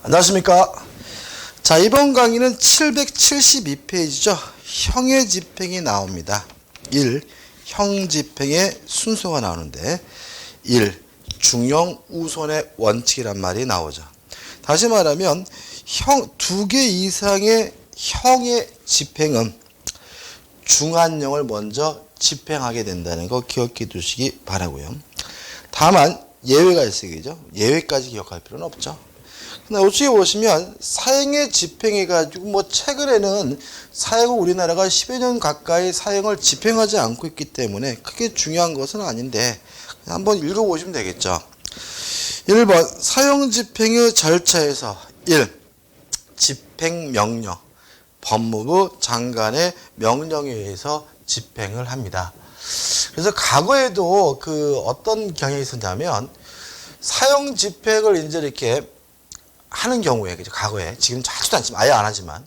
안녕하십니까. 자, 이번 강의는 772페이지죠. 형의 집행이 나옵니다. 1. 형집행의 순서가 나오는데 1. 중형 우선의 원칙이란 말이 나오죠. 다시 말하면 두 개 이상의 형의 집행은 중한형을 먼저 집행하게 된다는 거 기억해 두시기 바라고요. 다만 예외가 있어야죠. 예외까지 기억할 필요는 없죠. 근데 어찌 보시면 사형에 집행해가지고 최근에는 사형을 우리나라가 10여 년 가까이 사형을 집행하지 않고 있기 때문에 크게 중요한 것은 아닌데 한번 읽어보시면 되겠죠. 1번 사형 집행의 절차에서 1. 집행명령 법무부 장관의 명령에 의해서 집행을 합니다. 그래서 과거에도 어떤 경향이 있었냐면 사형 집행을 이제 이렇게 하는 경우에, 그죠? 과거에, 지금 하지도 않지만, 아예 안 하지만,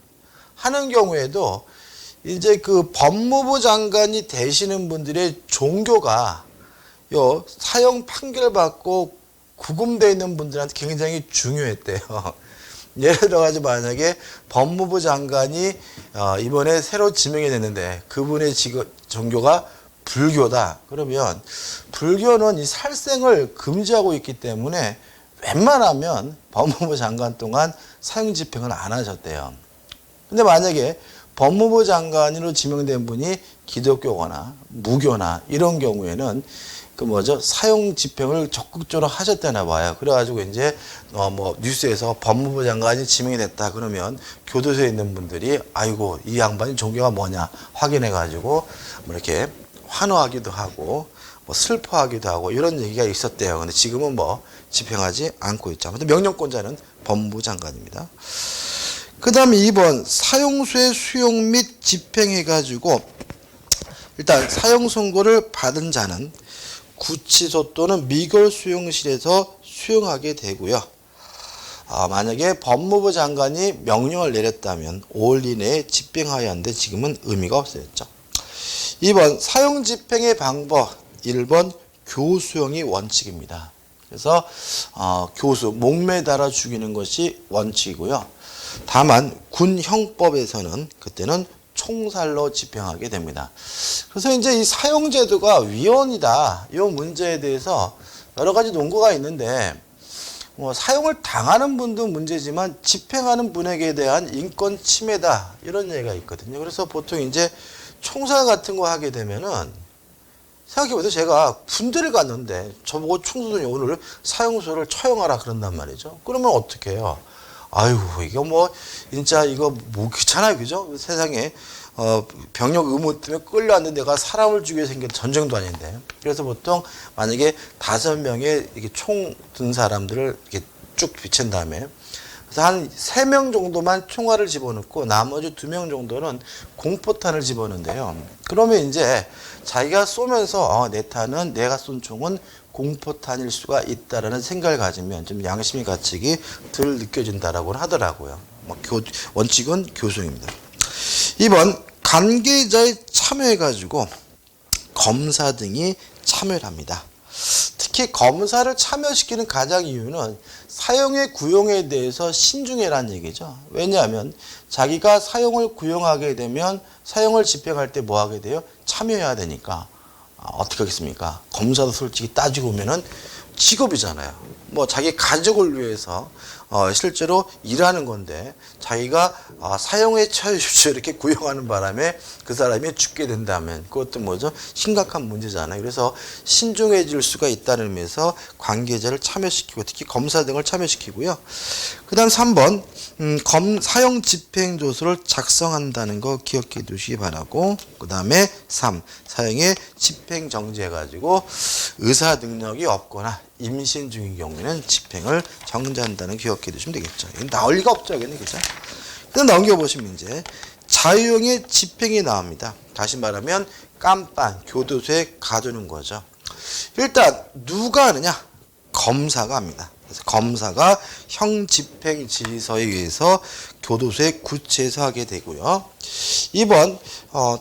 하는 경우에도 이제 법무부 장관이 되시는 분들의 종교가 사형 판결 받고 구금되어 있는 분들한테 굉장히 중요했대요. 예를 들어가지고 만약에 법무부 장관이 이번에 새로 지명이 됐는데 그분의 종교가 불교다. 그러면 불교는 이 살생을 금지하고 있기 때문에 웬만하면 법무부 장관 동안 사형 집행을 안 하셨대요. 근데 만약에 법무부 장관으로 지명된 분이 기독교거나 무교나 이런 경우에는 사형 집행을 적극적으로 하셨다나 봐요. 그래가지고 이제 뉴스에서 법무부 장관이 지명이 됐다 그러면 교도소에 있는 분들이 아이고 이 양반이 종교가 뭐냐 확인해가지고 이렇게 환호하기도 하고 슬퍼하기도 하고 이런 얘기가 있었대요. 근데 지금은 집행하지 않고 있죠. 근데 명령권자는 법무부 장관입니다. 그 다음에 2번 사형수의 수용 및 집행해가지고 일단 사형 선고를 받은 자는 구치소 또는 미결 수용실에서 수용하게 되고요. 만약에 법무부 장관이 명령을 내렸다면 5월 이내에 집행하여야 하는데 지금은 의미가 없어졌죠. 2번 사형 집행의 방법 1번 교수형이 원칙입니다. 그래서 교수 목매 달아 죽이는 것이 원칙이고요. 다만 군 형법에서는 그때는 총살로 집행하게 됩니다. 그래서 이제 이 사형제도가 위헌이다 이 문제에 대해서 여러 가지 논거가 있는데 사형을 당하는 분도 문제지만 집행하는 분에게 대한 인권 침해다 이런 얘기가 있거든요. 그래서 보통 이제 총살 같은 거 하게 되면은 생각해보세요. 제가 군대를 갔는데 저보고 총수들이 오늘 사형수를 처형하라 그런단 말이죠. 그러면 어떻게 해요? 아유, 이거 진짜 이거 귀찮아요. 그죠? 세상에, 병력 의무 때문에 끌려왔는데 내가 사람을 죽이게 생긴 전쟁도 아닌데. 그래서 보통 만약에 5명의 이렇게 총 든 사람들을 이렇게 쭉 비친 다음에 그래서 한 3명 정도만 총알을 집어넣고 나머지 2명 정도는 공포탄을 집어넣는데요. 그러면 이제 자기가 쏘면서 내 탄은 내가 쏜 총은 공포탄일 수가 있다라는 생각을 가지면 좀 양심의 가책이 덜 느껴진다라고 하더라고요. 원칙은 교수입니다. 2번 관계자의 참여해가지고 검사 등이 참여를 합니다. 특히 검사를 참여시키는 가장 이유는 사형의 구형에 대해서 신중해라는 얘기죠. 왜냐하면 자기가 사형을 구형하게 되면 사형을 집행할 때 뭐 하게 돼요? 참여해야 되니까. 어떻게 하겠습니까? 검사도 솔직히 따지고 보면은 직업이잖아요. 자기 가족을 위해서 실제로 일하는 건데 자기가 사형에 처해주십시오 이렇게 구형하는 바람에 그 사람이 죽게 된다면 그것도 심각한 문제잖아요. 그래서 신중해질 수가 있다는 의미에서 관계자를 참여시키고 특히 검사 등을 참여시키고요. 그 다음 3번 사형 집행조서를 작성한다는 거 기억해 두시기 바라고 그 다음에 3. 사형의 집행 정지해가지고 의사 능력이 없거나 임신 중인 경우에는 집행을 정지한다는 기억해 두시면 되겠죠. 이건 나올 리가 없죠. 그죠? 일단 넘겨보시면 이제 자유형의 집행이 나옵니다. 다시 말하면 깜빵, 교도소에 가두는 거죠. 일단 누가 하느냐? 검사가 합니다. 그래서 검사가 형 집행 지휘서에 의해서 교도소에 구치해서 하게 되고요. 2번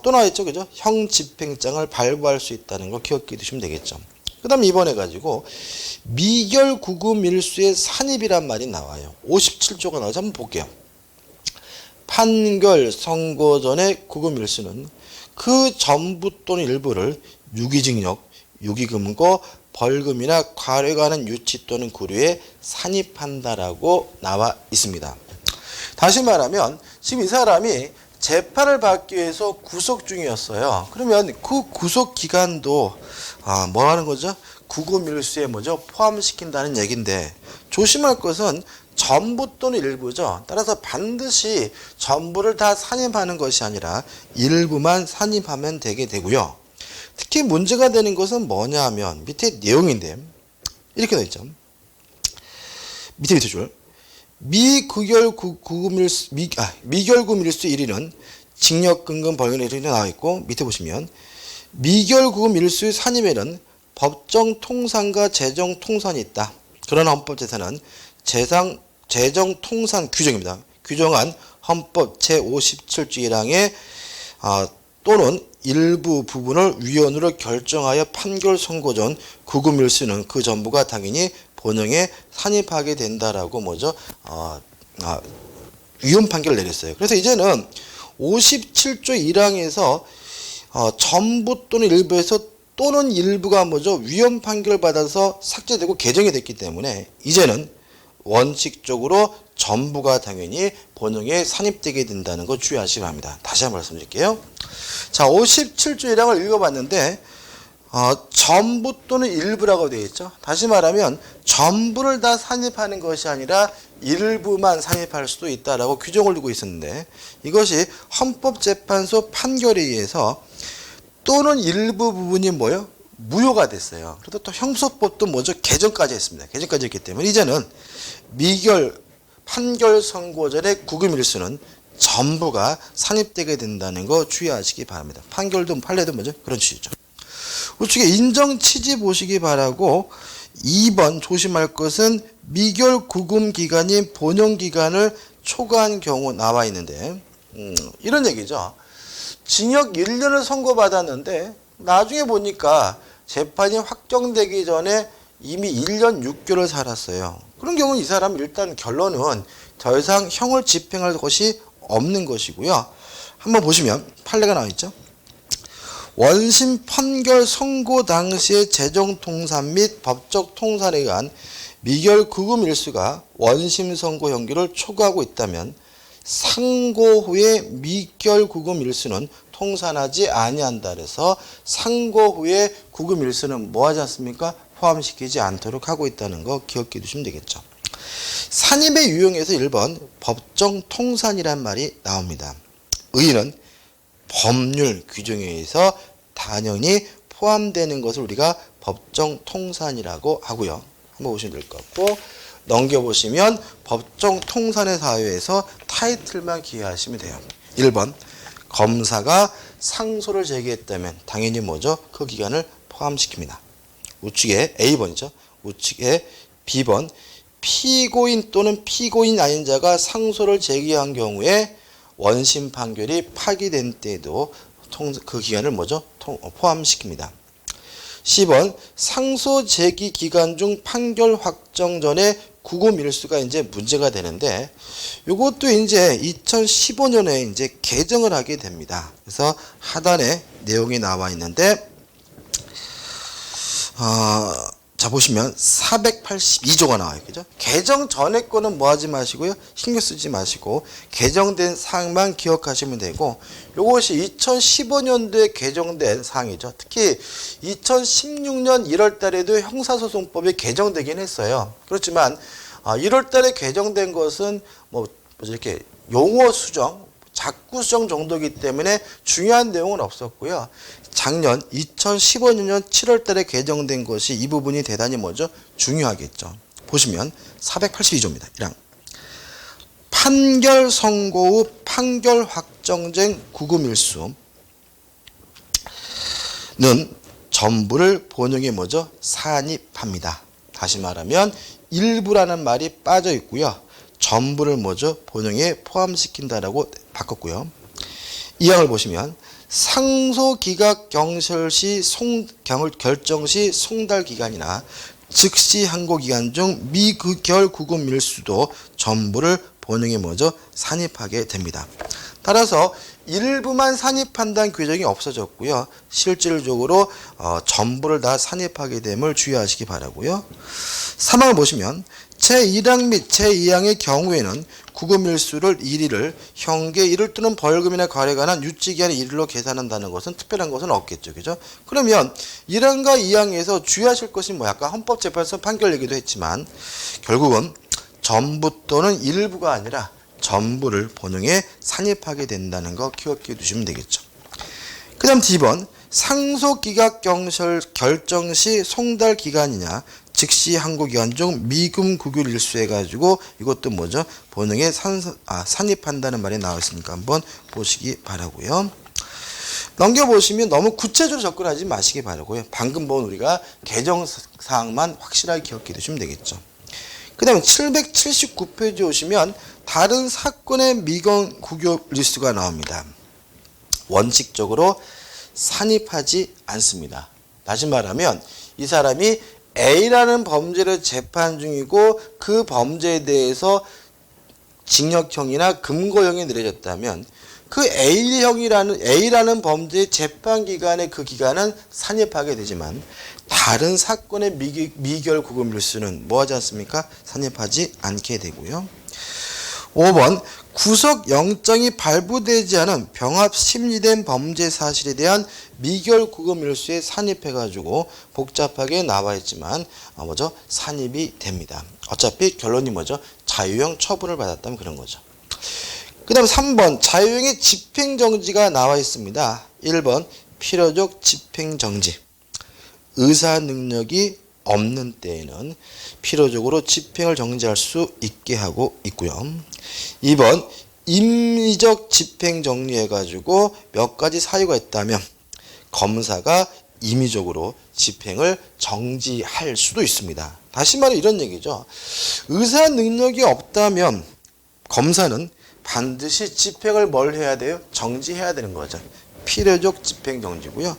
또 나와 있죠. 그죠? 형 집행장을 발부할 수 있다는 거 기억해 두시면 되겠죠. 그 다음 2번에 가지고 미결 구금일수의 산입이란 말이 나와요. 57조가 나와서 한번 볼게요. 판결 선고 전의 구금일수는 그 전부 또는 일부를 유기징역, 유기금고, 벌금이나 과료가는 유치 또는 구류에 산입한다라고 나와 있습니다. 다시 말하면 지금 이 사람이 재판을 받기 위해서 구속 중이었어요. 그러면 그 구속 기간도 뭐 하는 거죠? 구금일수에 뭐죠? 포함시킨다는 얘기인데 조심할 것은 전부 또는 일부죠. 따라서 반드시 전부를 다 산입하는 것이 아니라 일부만 산입하면 되게 되고요. 특히 문제가 되는 것은 뭐냐 하면 밑에 내용인데 이렇게 되어 있죠. 밑에 줄. 미결구금일수 1위는 징역금금 벌금 1위로 나와 있고 밑에 보시면 미결구금일수의 산입에는 법정 통산과 재정 통산이 있다. 그러나 헌법재산은 재정 통산 규정입니다. 규정한 헌법 제57조 1항에 또는 일부 부분을 위헌으로 결정하여 판결 선고 전 구금일수는 그 전부가 당연히 본형에 산입하게 된다라고 뭐죠? 위헌 판결을 내렸어요. 그래서 이제는 57조 1항에서 전부 또는 일부에서 또는 일부가 뭐죠? 위헌 판결을 받아서 삭제되고 개정이 됐기 때문에 이제는 원칙적으로 전부가 당연히 본형에 산입되게 된다는 거 주의하시기 바랍니다. 다시 한번 말씀드릴게요. 자, 57조 1항을 읽어봤는데 전부 또는 일부라고 되어 있죠. 다시 말하면 전부를 다 산입하는 것이 아니라 일부만 산입할 수도 있다라고 규정을 두고 있었는데 이것이 헌법재판소 판결에 의해서 또는 일부 부분이 뭐예요? 무효가 됐어요. 그래도 또 형소법도 뭐죠? 개정까지 했습니다. 개정까지 했기 때문에 이제는 판결 선고전의 구금일수는 전부가 산입되게 된다는 거 주의하시기 바랍니다. 판례도 뭐죠? 그런 취지죠. 우측에 인정 취지 보시기 바라고 2번 조심할 것은 미결 구금 기간인 본형 기간을 초과한 경우 나와 있는데 이런 얘기죠. 징역 1년을 선고받았는데 나중에 보니까 재판이 확정되기 전에 이미 1년 6개월을 살았어요. 그런 경우는 이 사람은 일단 결론은 더 이상 형을 집행할 것이 없는 것이고요. 한번 보시면 판례가 나와 있죠. 원심 판결 선고 당시의 재정 통산 및 법적 통산에 의한 미결 구금 일수가 원심 선고 형기를 초과하고 있다면 상고 후에 미결 구금 일수는 통산하지 아니한다. 그래서 상고 후에 구금 일수는 뭐 하지 않습니까? 포함시키지 않도록 하고 있다는 거 기억해 두시면 되겠죠. 산입의 유형에서 1번 법정 통산이란 말이 나옵니다. 의의는 법률 규정에 의해서 당연히 포함되는 것을 우리가 법정 통산이라고 하고요. 한번 보시면 될 것 같고 넘겨보시면 법정 통산의 사유에서 타이틀만 기억하시면 돼요. 1번 검사가 상소를 제기했다면 당연히 뭐죠? 그 기간을 포함시킵니다. 우측에 A번이죠. 우측에 B번 피고인 또는 피고인 아닌 자가 상소를 제기한 경우에 원심 판결이 파기된 때에도 그 기간을 뭐죠? 포함시킵니다. 10번 상소 제기 기간 중 판결 확정 전에 구금 일수가 이제 문제가 되는데 이것도 이제 2015년에 이제 개정을 하게 됩니다. 그래서 하단에 내용이 나와 있는데 자 보시면 482조가 나와요. 그죠? 개정 전에 거는 뭐 하지 마시고요. 신경 쓰지 마시고 개정된 사항만 기억하시면 되고 이것이 2015년도에 개정된 사항이죠. 특히 2016년 1월 달에도 형사소송법이 개정되긴 했어요. 그렇지만 1월 달에 개정된 것은 뭐 이렇게 용어 수정, 작구 수정 정도이기 때문에 중요한 내용은 없었고요. 작년 2015년 7월 달에 개정된 것이 이 부분이 대단히 뭐죠? 중요하겠죠. 보시면 482조입니다. 1항. 판결 선고 후 판결 확정된 구금일수는 전부를 본형에 뭐죠? 산입합니다. 다시 말하면 일부라는 말이 빠져 있고요. 전부를 뭐죠? 본형에 포함시킨다라고 바꿨고요. 이 항을 보시면 상소기각경찰시 결정시 송달기간이나 즉시 항고기간 중 미결 구금일수도 전부를 본행에 먼저 산입하게 됩니다. 따라서 일부만 산입한다는 규정이 없어졌고요. 실질적으로 전부를 다 산입하게 됨을 주의하시기 바라고요. 3항을 보시면 제1항 및 제2항의 경우에는 구금일수를 1일을 형계 1일 또는 벌금이나 과례에 관한 유치기한 1일로 계산한다는 것은 특별한 것은 없겠죠. 그죠? 그러면 1항과 2항에서 주의하실 것이 아까 헌법재판소 판결 얘기도 했지만 결국은 전부 또는 일부가 아니라 전부를 본행에 산입하게 된다는 거 기억해 두시면 되겠죠. 그 다음 D번 상소기각경찰 결정 시 송달기간이냐 즉시 항고기간 중 미금 구귤 일수해가지고 이것도 뭐죠? 본행에 산입한다는 말이 나왔으니까 한번 보시기 바라고요. 넘겨보시면 너무 구체적으로 접근하지 마시기 바라고요. 방금 본 우리가 개정사항만 확실하게 기억해 두시면 되겠죠. 그 다음에 779페이지 오시면 다른 사건의 미금 구귤 일수가 나옵니다. 원칙적으로 산입하지 않습니다. 다시 말하면 이 사람이 A라는 범죄를 재판 중이고 그 범죄에 대해서 징역형이나 금고형이 내려졌다면 그 A라는 범죄의 재판 기간에 그 기간은 산입하게 되지만 다른 사건의 미결 구금일수는 뭐하지 않습니까? 산입하지 않게 되고요. 5번 구속영장이 발부되지 않은 병합 심리된 범죄 사실에 대한 미결 구금일수에 산입해가지고 복잡하게 나와 있지만 산입이 됩니다. 어차피 결론이 자유형 처분을 받았다면 그런 거죠. 그 다음 3번 자유형의 집행정지가 나와 있습니다. 1번 필요적 집행정지. 의사 능력이 없는 때에는 필요적으로 집행을 정지할 수 있게 하고 있고요. 2번 임의적 집행 정리해가지고 몇 가지 사유가 있다면 검사가 임의적으로 집행을 정지할 수도 있습니다. 다시 말해 이런 얘기죠. 의사 능력이 없다면 검사는 반드시 집행을 뭘 해야 돼요? 정지해야 되는 거죠. 필요적 집행 정지고요.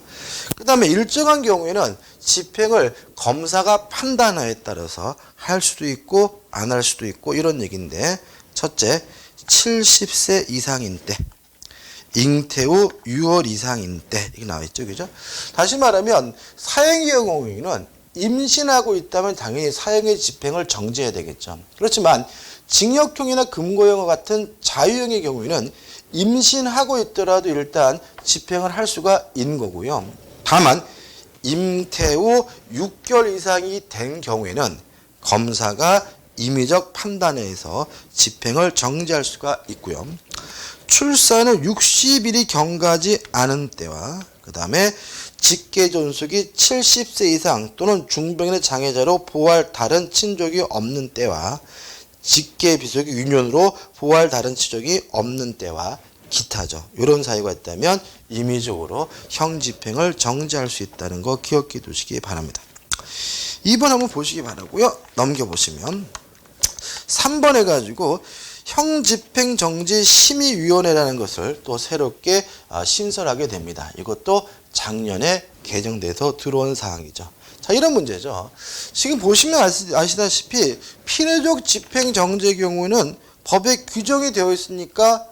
그 다음에 일정한 경우에는 집행을 검사가 판단하에 따라서 할 수도 있고 안 할 수도 있고 이런 얘기인데 첫째 70세 이상인 때 잉태 후 6월 이상인 때 이게 나와 있죠. 그죠? 다시 말하면 사형의 경우에는 임신하고 있다면 당연히 사형의 집행을 정지해야 되겠죠. 그렇지만 징역형이나 금고형과 같은 자유형의 경우에는 임신하고 있더라도 일단 집행을 할 수가 있는 거고요. 다만 잉태 후 6개월 이상이 된 경우에는 검사가 임의적 판단에 의해서 집행을 정지할 수가 있고요. 출산 후 60일이 경과하지 않은 때와 그 다음에 직계존속이 70세 이상 또는 중병인의 장애자로 보호할 다른 친족이 없는 때와 직계비속이 유년으로 보호할 다른 친족이 없는 때와 기타죠. 이런 사유가 있다면 임의적으로 형 집행을 정지할 수 있다는 거 기억해 두시기 바랍니다. 2번 한번 보시기 바라고요. 넘겨보시면 3번 해가지고 형집행정지심의위원회라는 것을 또 새롭게 신설하게 됩니다. 이것도 작년에 개정돼서 들어온 사항이죠. 자, 이런 문제죠. 지금 보시면 아시다시피 필요적 집행정지의 경우는 법에 규정이 되어 있으니까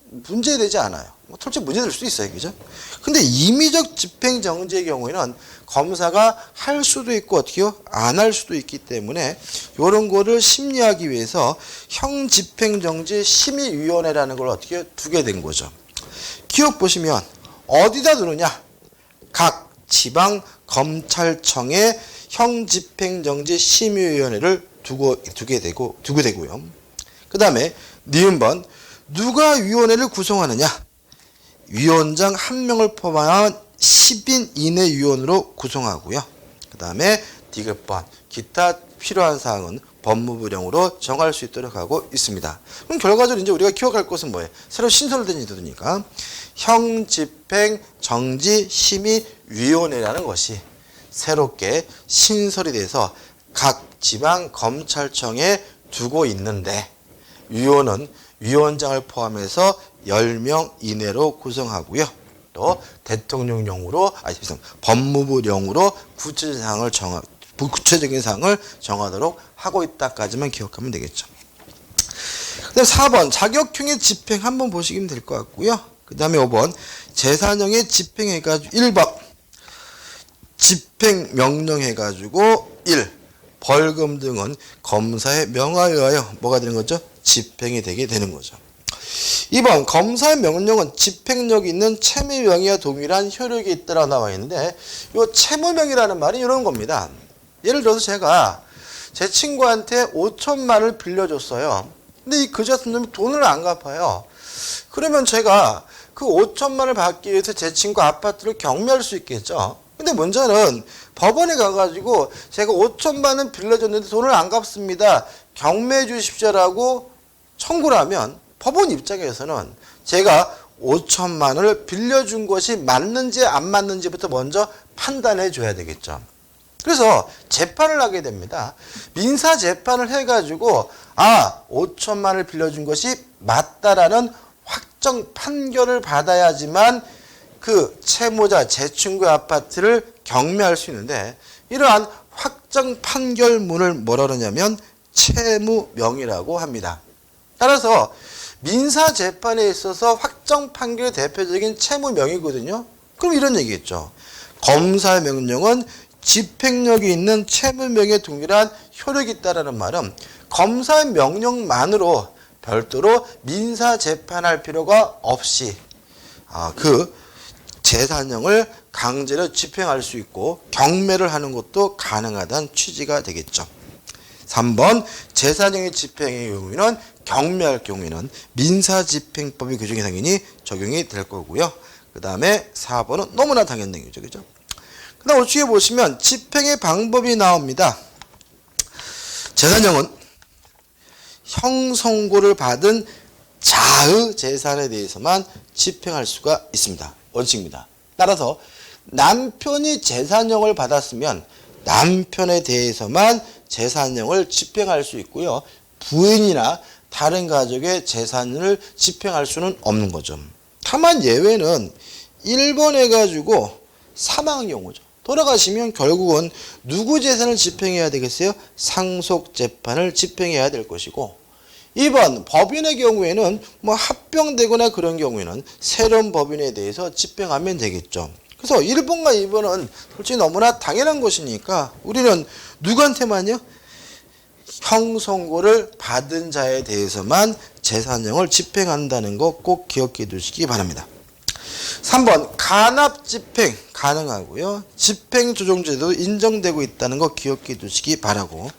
문제되지 않아요. 솔직히 문제될 수도 있어요. 그죠? 근데 임의적 집행정지의 경우에는 검사가 할 수도 있고 어떻게요? 안 할 수도 있기 때문에 이런 거를 심리하기 위해서 형집행정지 심의위원회라는 걸 어떻게 두게 된 거죠. 기억 보시면 어디다 두느냐? 각 지방검찰청에 형집행정지 심의위원회를 두게 되고요. 그 다음에 니은번 누가 위원회를 구성하느냐? 위원장 1명을 포함한 10인 이내 위원으로 구성하고요. 그 다음에 디귿번 기타 필요한 사항은 법무부령으로 정할 수 있도록 하고 있습니다. 그럼 결과적으로 이제 우리가 기억할 것은 뭐예요? 새로 신설된 제도니까 형집행정지심의위원회라는 것이 새롭게 신설이 돼서 각 지방검찰청에 두고 있는데 위원은 위원장을 포함해서 10명 이내로 구성하고요. 또 대통령령으로 법무부령으로 구체적인 사항을 정하도록 하고 있다까지만 기억하면 되겠죠. 그다음 4번 자격형의 집행 한번 보시면 될 것 같고요. 그 다음에 5번 재산형의 집행해가지고 1번 집행명령 해가지고 1. 벌금 등은 검사의 명하에 의하여 뭐가 되는 거죠? 집행이 되게 되는 거죠. 2번 검사의 명령은 집행력이 있는 채무명의와 동일한 효력이 있다라고 나와 있는데 이 채무명의라는 말이 이런 겁니다. 예를 들어서 제가 제 친구한테 5천만 원을 빌려줬어요. 근데 이 그자 같은 놈이 돈을 안 갚아요. 그러면 제가 그 5천만 원을 받기 위해서 제 친구 아파트를 경매할 수 있겠죠. 근데 문제는 법원에 가가지고 제가 5천만 원 빌려줬는데 돈을 안 갚습니다. 경매해 주십시오라고 청구를 하면 법원 입장에서는 제가 5천만 원을 빌려준 것이 맞는지 안 맞는지부터 먼저 판단해 줘야 되겠죠. 그래서 재판을 하게 됩니다. 민사 재판을 해가지고 5천만 원을 빌려준 것이 맞다라는 확정 판결을 받아야지만 그 채무자 제 친구의 아파트를 경매할 수 있는데 이러한 확정 판결문을 뭐라 그러냐면 채무명의라고 합니다. 따라서 민사 재판에 있어서 확정 판결의 대표적인 채무명의거든요. 그럼 이런 얘기겠죠. 검사의 명령은 집행력이 있는 채무명의에 동일한 효력이 있다라는 말은 검사의 명령만으로 별도로 민사 재판할 필요가 없이 그 재산형을 강제로 집행할 수 있고 경매를 하는 것도 가능하다는 취지가 되겠죠. 3번 재산형의 집행의 경우에는 경매할 경우에는 민사집행법의 규정이 당연히 적용이 될 거고요. 그 다음에 4번은 너무나 당연한 얘기죠. 그죠? 그 다음 우측에 보시면 집행의 방법이 나옵니다. 재산형은 형선고를 받은 자의 재산에 대해서만 집행할 수가 있습니다. 원칙입니다. 따라서 남편이 재산형을 받았으면 남편에 대해서만 재산형을 집행할 수 있고요. 부인이나 다른 가족의 재산을 집행할 수는 없는 거죠. 다만 예외는 1번 해가지고 사망 경우죠. 돌아가시면 결국은 누구 재산을 집행해야 되겠어요? 상속재판을 집행해야 될 것이고 2번 법인의 경우에는 합병되거나 그런 경우에는 새로운 법인에 대해서 집행하면 되겠죠. 그래서 1번과 2번은 솔직히 너무나 당연한 것이니까 우리는 누구한테만요? 형선고를 받은 자에 대해서만 재산형을 집행한다는 거 꼭 기억해 두시기 바랍니다. 3번 간합집행 가능하고요. 집행조정제도 인정되고 있다는 거 기억해 두시기 바라고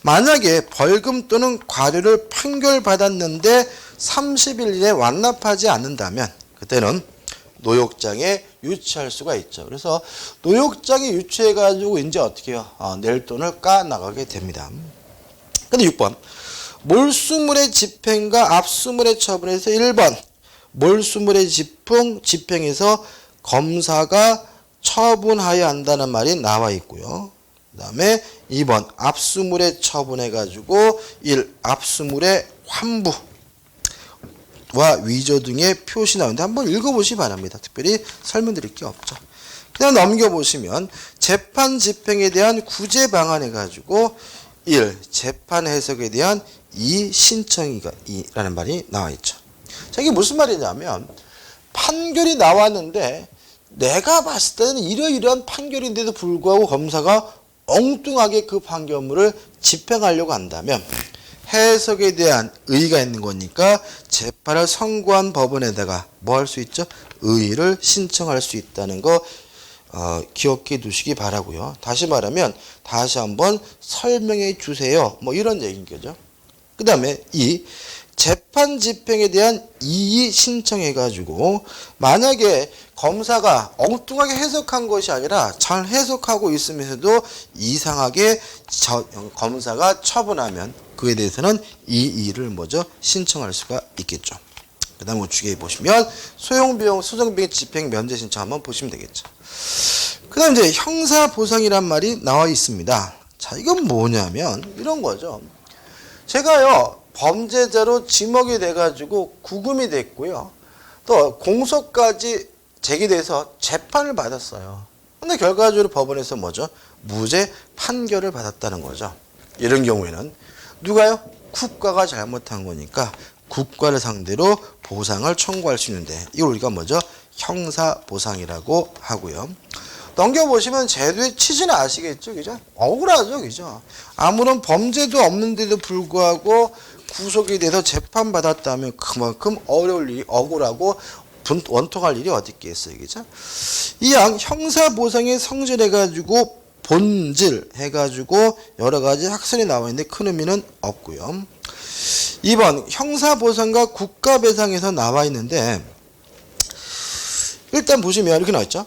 만약에 벌금 또는 과료를 판결받았는데 30일 이내 완납하지 않는다면 그때는 노역장에 유치할 수가 있죠. 그래서 노역장에 유치해가지고 이제 어떻게 해요? 낼 돈을 까나가게 됩니다. 근데 6번 몰수물의 집행과 압수물의 처분에서 1번 몰수물의 집행에서 검사가 처분하여야 한다는 말이 나와 있고요. 그 다음에 2번 압수물의 처분해가지고 1. 압수물의 환부와 위조 등의 표시 나오는데 한번 읽어보시기 바랍니다. 특별히 설명드릴 게 없죠. 그냥 넘겨보시면 재판 집행에 대한 구제 방안 해가지고 1. 재판 해석에 대한 2. 신청이라는 말이 나와 있죠. 자, 이게 무슨 말이냐면 판결이 나왔는데 내가 봤을 때는 이러이러한 판결인데도 불구하고 검사가 엉뚱하게 그 판결문을 집행하려고 한다면 해석에 대한 의의가 있는 거니까 재판을 선고한 법원에다가 뭐 할 수 있죠? 의의를 신청할 수 있다는 거 기억해 두시기 바라고요. 다시 말하면 다시 한번 설명해 주세요. 이런 얘기인 거죠. 그 다음에 이 재판 집행에 대한 이의 신청해가지고 만약에 검사가 엉뚱하게 해석한 것이 아니라 잘 해석하고 있으면서도 이상하게 검사가 처분하면 그에 대해서는 이의를 신청할 수가 있겠죠. 그 다음 우측에 보시면 소용비용, 소정비용 집행 면제 신청 한번 보시면 되겠죠. 그 다음 이제 형사보상이란 말이 나와 있습니다. 자, 이건 뭐냐면 이런 거죠. 제가요, 범죄자로 지목이 돼가지고 구금이 됐고요. 또 공소까지 제기돼서 재판을 받았어요. 근데 결과적으로 법원에서 뭐죠? 무죄 판결을 받았다는 거죠. 이런 경우에는 누가요? 국가가 잘못한 거니까 국가를 상대로 보상을 청구할 수 있는데 이걸 우리가 뭐죠? 형사보상이라고 하고요. 넘겨보시면 제도의 취지는 아시겠죠? 그죠? 억울하죠? 그죠? 아무런 범죄도 없는데도 불구하고 구속이 돼서 재판받았다면 그만큼 어려울 일이 억울하고 원통할 일이 어디 있겠어요? 그죠? 이왕 형사보상의 성질 해가지고 본질 해가지고 여러 가지 학설이 나와 있는데 큰 의미는 없고요. 2번 형사보상과 국가배상에서 나와 있는데 일단 보시면 이렇게 나와 있죠.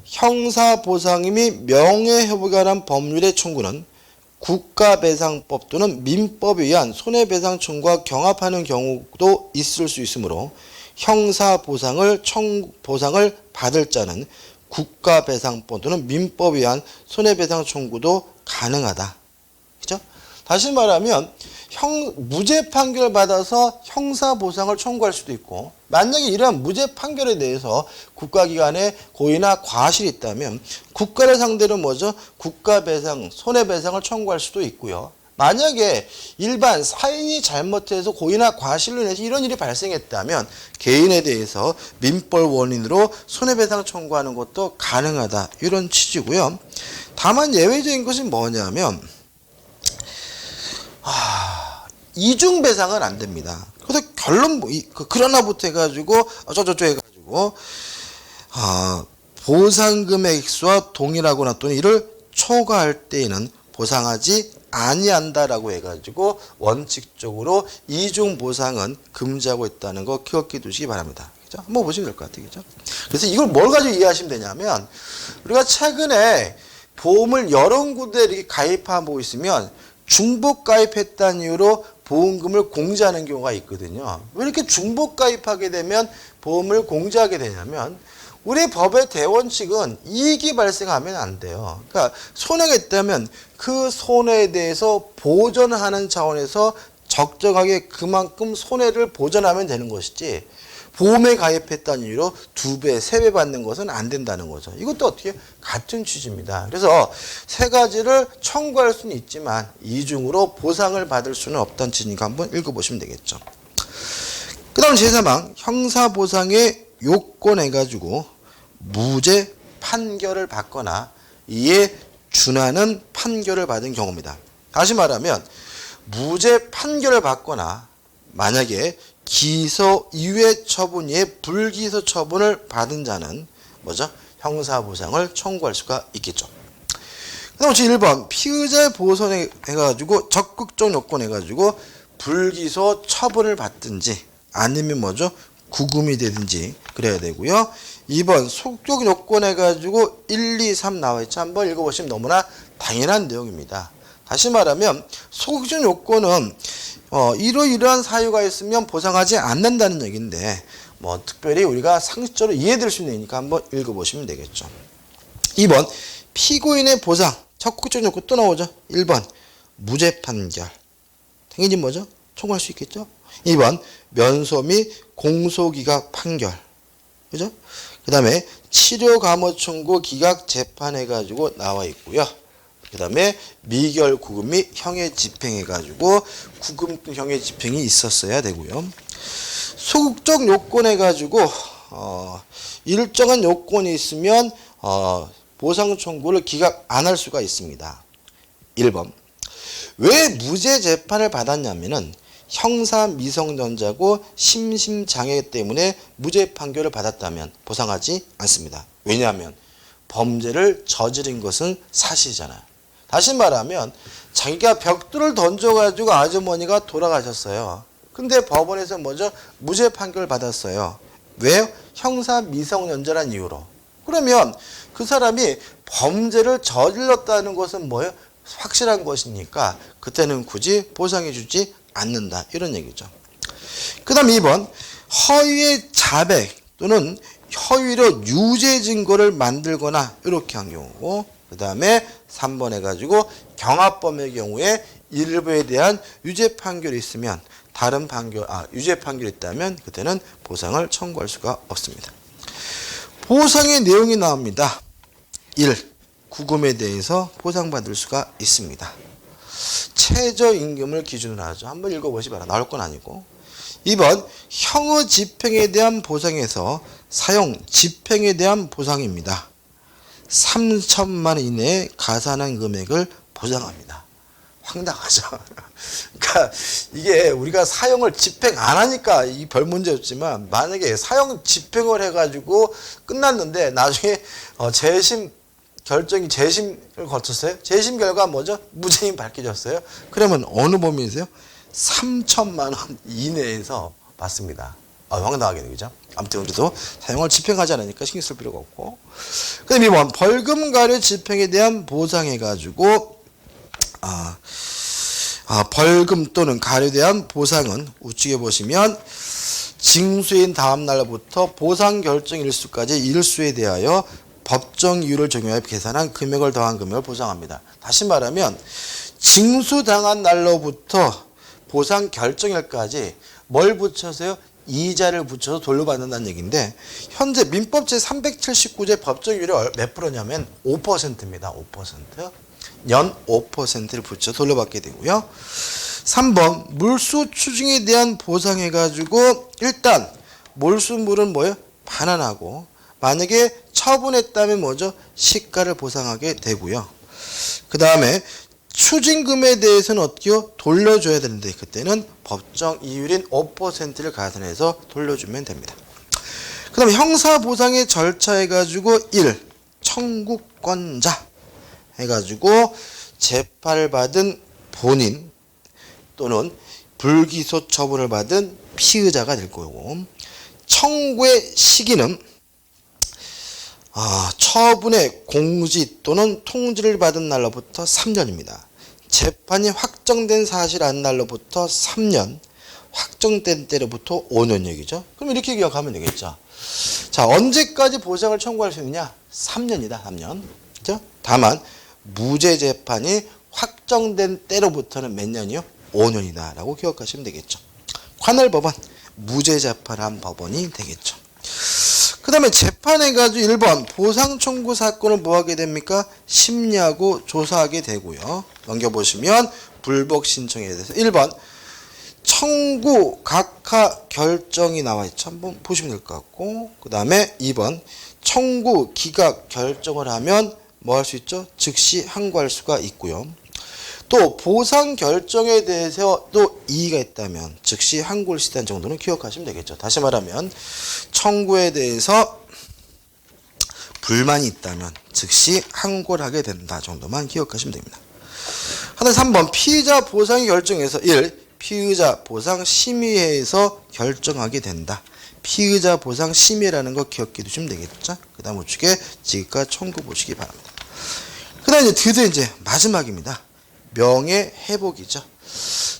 형사보상 및 명예회복에 관한 법률의 청구는 국가배상법 또는 민법에 의한 손해배상 청구와 경합하는 경우도 있을 수 있으므로 형사보상을 보상을 받을 자는 국가배상법 또는 민법에 의한 손해배상 청구도 가능하다. 그죠? 다시 말하면 무죄 판결을 받아서 형사보상을 청구할 수도 있고 만약에 이러한 무죄 판결에 대해서 국가기관에 고의나 과실이 있다면 국가를 상대로 뭐죠? 국가배상, 손해배상을 청구할 수도 있고요. 만약에 일반 사인이 잘못해서 고의나 과실로 인해서 이런 일이 발생했다면 개인에 대해서 민법 원인으로 손해배상 청구하는 것도 가능하다. 이런 취지고요. 다만 예외적인 것이 뭐냐면 이중배상은 안 됩니다. 그래서 결론 그러나부터 해가지고 어쩌저쩌 해가지고 보상금의 액수와 동일하거나 또는 이를 초과할 때에는 보상하지 아니한다라고 해가지고 원칙적으로 이중 보상은 금지하고 있다는 거 기억해 두시기 바랍니다. 그죠? 한번 보시면 될 것 같아요. 그죠? 그래서 이걸 뭘 가지고 이해하시면 되냐면 우리가 최근에 보험을 여러 군데 이렇게 가입하고 있으면 중복 가입했다는 이유로 보험금을 공제하는 경우가 있거든요. 왜 이렇게 중복 가입하게 되면 보험을 공제하게 되냐면 우리 법의 대원칙은 이익이 발생하면 안 돼요. 그러니까 손해가 있다면 그 손해에 대해서 보전하는 차원에서 적정하게 그만큼 손해를 보전하면 되는 것이지 보험에 가입했다는 이유로 2배, 3배 받는 것은 안 된다는 거죠. 이것도 어떻게 같은 취지입니다. 그래서 세 가지를 청구할 수는 있지만 이중으로 보상을 받을 수는 없다는 취지니까 한번 읽어보시면 되겠죠. 그 다음 제3항 형사보상의 요건 해가지고 무죄 판결을 받거나 이에 준하는 판결을 받은 경우입니다. 다시 말하면 무죄 판결을 받거나 만약에 기소 이외 처분 이에 불기소 처분을 받은 자는 뭐죠? 형사보상을 청구할 수가 있겠죠. 그 다음 1번 피의자의 보선에 해가지고 적극적 요건 해가지고 불기소 처분을 받든지 아니면 뭐죠? 구금이 되든지 그래야 되고요. 2번 속격 요건 해가지고 1, 2, 3 나와 있죠. 한번 읽어보시면 너무나 당연한 내용입니다. 다시 말하면 속격 요건은 이러이러한 사유가 있으면 보상하지 않는다는 얘기인데 뭐 특별히 우리가 상식적으로 이해될 수 있는 얘기니까 한번 읽어보시면 되겠죠. 2번 피고인의 보상 적극적 요건 또 나오죠. 1번 무죄 판결 당연히 뭐죠? 청구할 수 있겠죠. 2번 면소 및 공소기각 판결 그죠? 그 다음에 치료감호 청구 기각 재판해가지고 나와 있고요. 그 다음에 미결 구금 및 형의 집행해가지고 구금 형의 집행이 있었어야 되고요. 소극적 요건 해가지고 일정한 요건이 있으면 보상 청구를 기각 안 할 수가 있습니다. 1번 왜 무죄 재판을 받았냐면은 형사 미성년자고 심신장애 때문에 무죄 판결을 받았다면 보상하지 않습니다. 왜냐하면 범죄를 저지른 것은 사실이잖아요. 다시 말하면 자기가 벽돌을 던져가지고 아주머니가 돌아가셨어요. 근데 법원에서 뭐죠? 무죄 판결을 받았어요. 왜요? 형사 미성년자란 이유로. 그러면 그 사람이 범죄를 저질렀다는 것은 뭐예요? 확실한 것이니까 그때는 굳이 보상해 주지 않는다. 이런 얘기죠. 그 다음 2번 허위의 자백 또는 허위로 유죄 증거를 만들거나 이렇게 한 경우고 그 다음에 3번 해가지고 경합범의 경우에 일부에 대한 유죄 판결이 있으면 유죄 판결이 있다면 그때는 보상을 청구할 수가 없습니다. 보상의 내용이 나옵니다. 1. 구금에 대해서 보상받을 수가 있습니다. 최저임금을 기준으로 하죠. 한번 읽어보시 바라. 나올 건 아니고. 2번 형의 집행에 대한 보상에서 사용 집행에 대한 보상입니다. 3천만 원 이내에 가산한 금액을 보상합니다. 황당하죠. 그러니까 이게 우리가 사용을 집행 안 하니까 이 별 문제였지만, 만약에 사용 집행을 해가지고 끝났는데 나중에 재심 결정이 재심을 거쳤어요. 재심 결과 뭐죠? 무죄인 밝혀졌어요. 그러면 어느 범위에서요? 3천만 원 이내에서 받습니다. 황당하게 그죠? 아무튼 그래도 사용을 집행하지 않으니까 신경 쓸 필요가 없고. 그다음 2번 벌금 가료 집행에 대한 보상해가지고 벌금 또는 가료에 대한 보상은 우측에 보시면 징수인 다음 날부터 보상 결정 일수까지 일수에 대하여 법정 이유를 적용하여 계산한 금액을 더한 금액을 보상합니다. 다시 말하면 징수당한 날로부터 보상 결정일까지 뭘 붙여서요? 이자를 붙여서 돌려받는다는 얘기인데, 현재 민법 제379제 법정이율이 몇 프로냐면 5%입니다. 5%. 연 5%를 붙여 돌려받게 되고요. 3번 물수 추징에 대한 보상해가지고 일단 몰수물은 뭐예요? 반환하고, 만약에 처분했다면 뭐죠? 시가를 보상하게 되고요. 그 다음에 추징금에 대해서는 어떻게요? 돌려줘야 되는데, 그때는 법정 이율인 5%를 가산해서 돌려주면 됩니다. 그 다음에 형사보상의 절차 해가지고 1. 청구권자 해가지고 재판을 받은 본인 또는 불기소 처분을 받은 피의자가 될 거고, 청구의 시기는 처분의 공지 또는 통지를 받은 날로부터 3년입니다. 재판이 확정된 사실 안 날로부터 3년, 확정된 때로부터 5년 얘기죠. 그럼 이렇게 기억하면 되겠죠. 자, 언제까지 보상을 청구할 수 있느냐? 3년이다, 3년. 그죠? 다만 무죄 재판이 확정된 때로부터는 몇 년이요? 5년이다 라고 기억하시면 되겠죠. 관할법원, 무죄 재판한 법원이 되겠죠. 그 다음에 재판해가지고 1번 보상 청구 사건을 뭐 하게 됩니까? 심리하고 조사하게 되고요. 넘겨보시면 불복 신청에 대해서 1번 청구 각하 결정이 나와 있죠. 한번 보시면 될 것 같고, 그 다음에 2번 청구 기각 결정을 하면 뭐 할 수 있죠? 즉시 항고할 수가 있고요. 또 보상 결정에 대해서 또 이의가 있다면 즉시 항고할 수 있다는 정도는 기억하시면 되겠죠. 다시 말하면 청구에 대해서 불만이 있다면 즉시 항고를 하게 된다 정도만 기억하시면 됩니다. 하나 3번 피의자 보상의 결정에서 1. 피의자 보상 심의회에서 결정하게 된다. 피의자 보상 심의라는 거 기억해 두시면 되겠죠. 그 다음 우측에 지급과 청구 보시기 바랍니다. 그 다음 드디어 이제 마지막입니다. 명예회복이죠.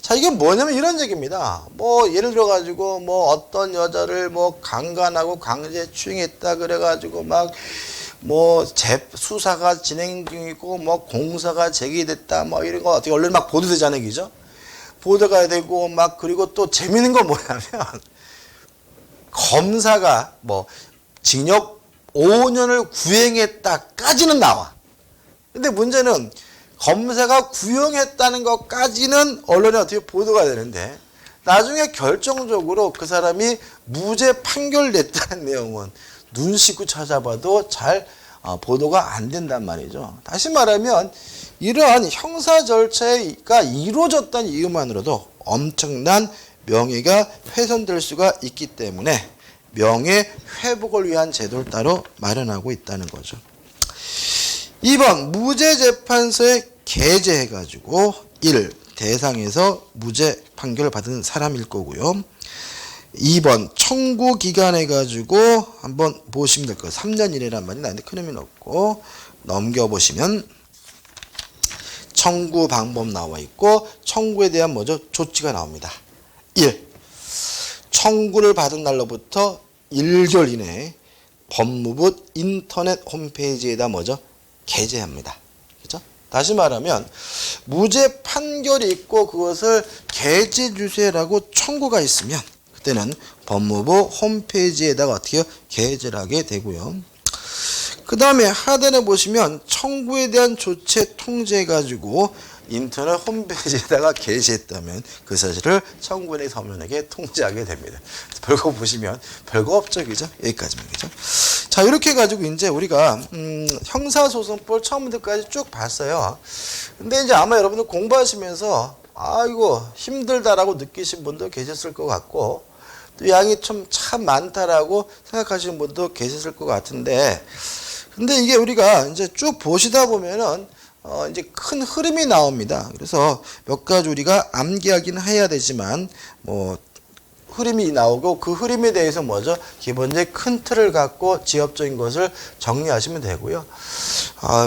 자, 이게 뭐냐면 이런 얘기입니다. 뭐 예를 들어 가지고 뭐 어떤 여자를 뭐 강간하고 강제 추행했다 그래가지고 막 뭐 수사가 진행 중이고 뭐 공사가 제기됐다 뭐 이런 거 어떻게 언론에 막 보도되잖아요, 그죠? 보도가 되고 막, 그리고 또 재밌는 건 뭐냐면 검사가 뭐 징역 5년을 구형했다까지는 나와. 근데 문제는 검사가 구형했다는 것까지는 언론에 어떻게 보도가 되는데, 나중에 결정적으로 그 사람이 무죄 판결됐다는 내용은 눈 씻고 찾아봐도 잘 보도가 안 된단 말이죠. 다시 말하면 이러한 형사 절차가 이루어졌다는 이유만으로도 엄청난 명예가 훼손될 수가 있기 때문에 명예 회복을 위한 제도를 따로 마련하고 있다는 거죠. 2번 무죄재판소에 게재해가지고 1. 대상에서 무죄 판결을 받은 사람일 거고요. 2번 청구 기간 해가지고 한번 보시면 될 거예요. 3년 이내란 말이 나는데 큰 의미는 없고, 넘겨보시면 청구 방법 나와 있고 청구에 대한 뭐죠? 조치가 나옵니다. 1. 청구를 받은 날로부터 1개월 이내에 법무부 인터넷 홈페이지에다 뭐죠? 게재합니다. 그죠? 다시 말하면 무죄 판결이 있고 그것을 게재 주세요라고 청구가 있으면 그때는 법무부 홈페이지에다가 어떻게 게재를 하게 되고요. 그 다음에 하단에 보시면 청구에 대한 조치 통지해 가지고 인터넷 홈페이지에다가 게시했다면 그 사실을 청구인의 서면에게 통지하게 됩니다. 별거 보시면 별거 없죠, 그죠? 여기까지만, 그죠? 자, 이렇게 해가지고 이제 우리가 형사소송법 처음부터까지 쭉 봤어요. 근데 이제 아마 여러분들 공부하시면서 아이고 힘들다라고 느끼신 분도 계셨을 것 같고 또 양이 좀 참 많다라고 생각하시는 분도 계셨을 것 같은데, 근데 이게 우리가 이제 쭉 보시다 보면은 이제 큰 흐름이 나옵니다. 그래서 몇 가지 우리가 암기하긴 해야 되지만 뭐 흐름이 나오고 그 흐름에 대해서 뭐죠? 기본적인 큰 틀을 갖고 지엽적인 것을 정리하시면 되고요.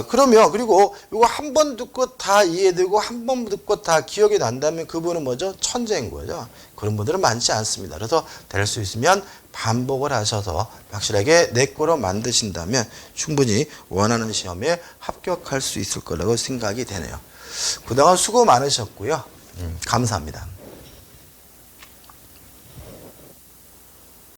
그러면 그리고 이거 한 번 듣고 다 이해되고 한 번 듣고 다 기억이 난다면 그분은 뭐죠? 천재인 거죠. 그런 분들은 많지 않습니다. 그래서 될 수 있으면 반복을 하셔서 확실하게 내 거로 만드신다면 충분히 원하는 시험에 합격할 수 있을 거라고 생각이 되네요. 그동안 수고 많으셨고요. 감사합니다.